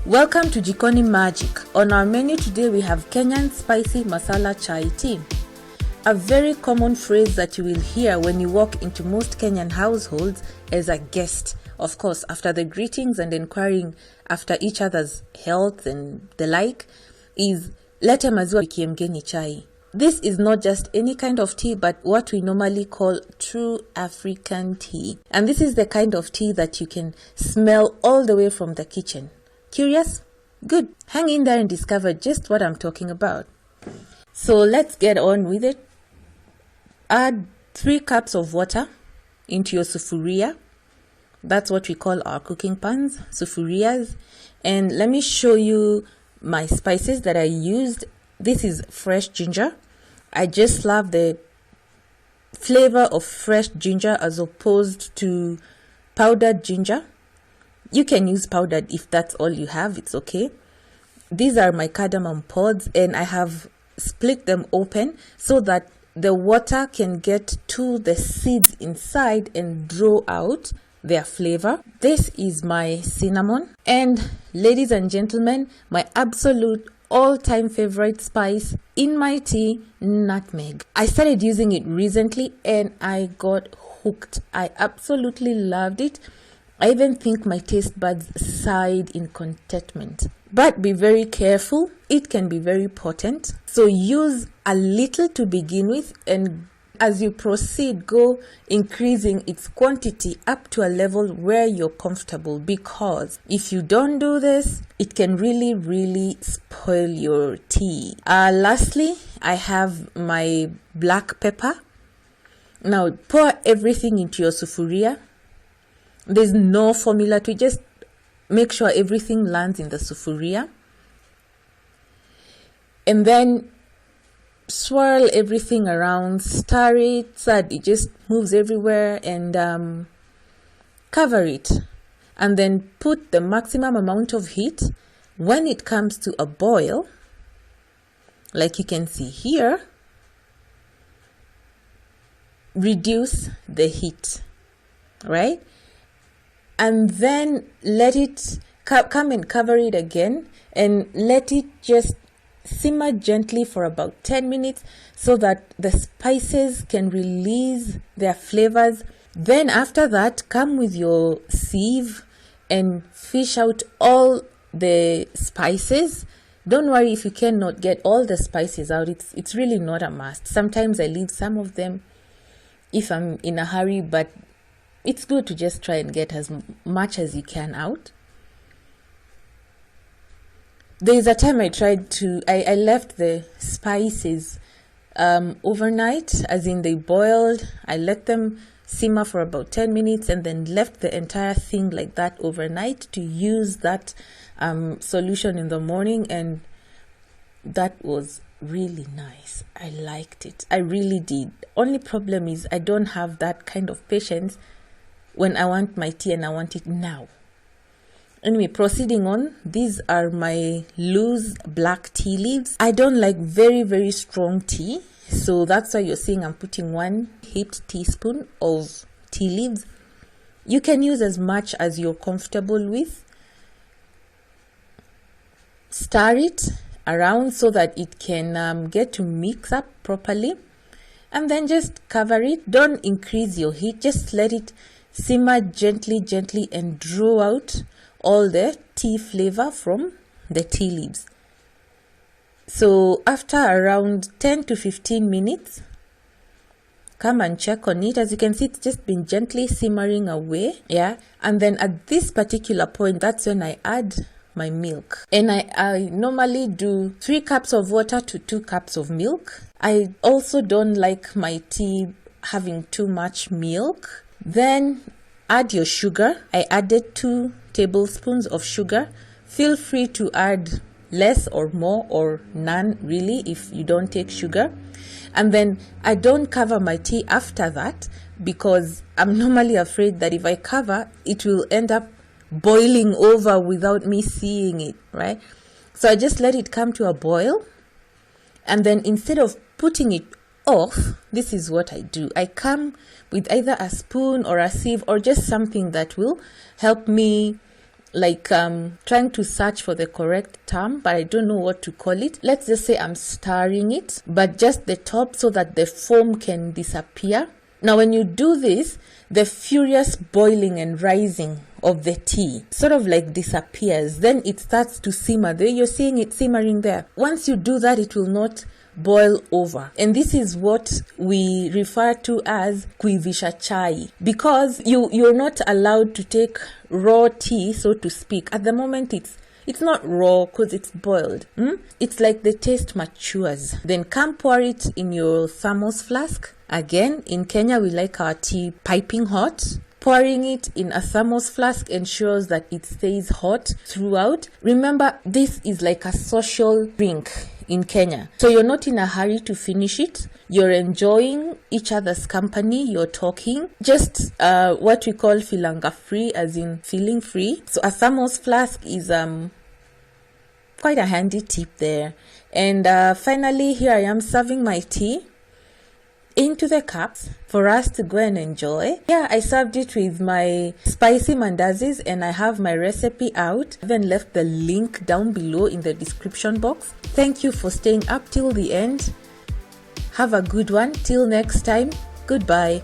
Welcome to Jikoni Magic. On our menu today we have Kenyan Spicy Masala Chai Tea. A very common phrase that you will hear when you walk into most Kenyan households as a guest. Of course, after the greetings and inquiring after each other's health and the like, is lete maziwa bikie mgeni chai. This is not just any kind of tea, but what we normally call true African tea. And this is the kind of tea that you can smell all the way from the kitchen. Curious? Good. Hang in there and discover just what I'm talking about. So let's get on with it. Add 3 cups of water into your sufuria. That's what we call our cooking pans, sufurias. And let me show you my spices that I used. This is fresh ginger. I just love the flavor of fresh ginger as opposed to powdered ginger. You can use powdered if that's all you have, it's okay. These are my cardamom pods and I have split them open so that the water can get to the seeds inside and draw out their flavor. This is my cinnamon, and ladies and gentlemen, my absolute all-time favorite spice in my tea, nutmeg. I started using it recently and I got hooked. I absolutely loved it. I even think my taste buds sighed in contentment. But be very careful, it can be very potent. So use a little to begin with, and as you proceed, go increasing its quantity up to a level where you're comfortable, because if you don't do this, it can really spoil your tea. Lastly, I have my black pepper. Now pour everything into your sufuria. There's no formula to it, just make sure everything lands in the sufuria. And then swirl everything around, stir it so that it just moves everywhere, and cover it. And then put the maximum amount of heat. When it comes to a boil, like you can see here, reduce the heat, right? And then let it come and cover it again and let it just simmer gently for about 10 minutes so that the spices can release their flavors. Then after that, come with your sieve and fish out all the spices. Don't worry if you cannot get all the spices out. It's really not a must. Sometimes I leave some of them if I'm in a hurry, but it's good to just try and get as much as you can out. There's a time I left the spices overnight, as in they boiled. I let them simmer for about 10 minutes and then left the entire thing like that overnight to use that solution in the morning, and that was really nice. I liked it. I really did. Only problem is I don't have that kind of patience when I want my tea and I want it now. Anyway, proceeding on, these are my loose black tea leaves. I don't like very strong tea, so that's why you're seeing I'm putting 1 heaped teaspoon of tea leaves. You can use as much as you're comfortable with. Stir it around so that it can get to mix up properly, and then just cover it. Don't increase your heat, just let it simmer gently and draw out all the tea flavor from the tea leaves. So after around 10 to 15 minutes, come and check on it. As you can see, it's just been gently simmering away. Yeah. And then at this particular point, that's when I add my milk. And I normally do 3 cups of water to 2 cups of milk. I also don't like my tea having too much milk. Then add your sugar. I added 2 tablespoons of sugar. Feel free to add less or more or none really if you don't take sugar. And then I don't cover my tea after that because I'm normally afraid that if I cover, it will end up boiling over without me seeing it, right? So I just let it come to a boil, and then instead of putting it off, this is what I do. I come with either a spoon or a sieve or just something that will help me trying to search for the correct term, but I don't know what to call it. Let's just say I'm stirring it, but just the top so that the foam can disappear. Now, when you do this, the furious boiling and rising of the tea sort of like disappears. Then it starts to simmer. There you're seeing it simmering there. Once you do that, it will not boil over. And this is what we refer to as kuivisha chai, because you're not allowed to take raw tea, so to speak. At the moment, it's not raw because it's boiled. It's like the taste matures. Then come pour it in your thermos flask. Again, in Kenya, we like our tea piping hot. Pouring it in a thermos flask ensures that it stays hot throughout. Remember, this is like a social drink in Kenya. So you're not in a hurry to finish it. You're enjoying each other's company. You're talking. Just what we call filanga free, as in feeling free. So a thermos flask is quite a handy tip there. And finally, here I am serving my tea into the cups for us to go and enjoy. Yeah, I served it with my spicy mandazis, and I have my recipe out. I even left the link down below in the description box. Thank you for staying up till the end. Have a good one. Till next time, goodbye.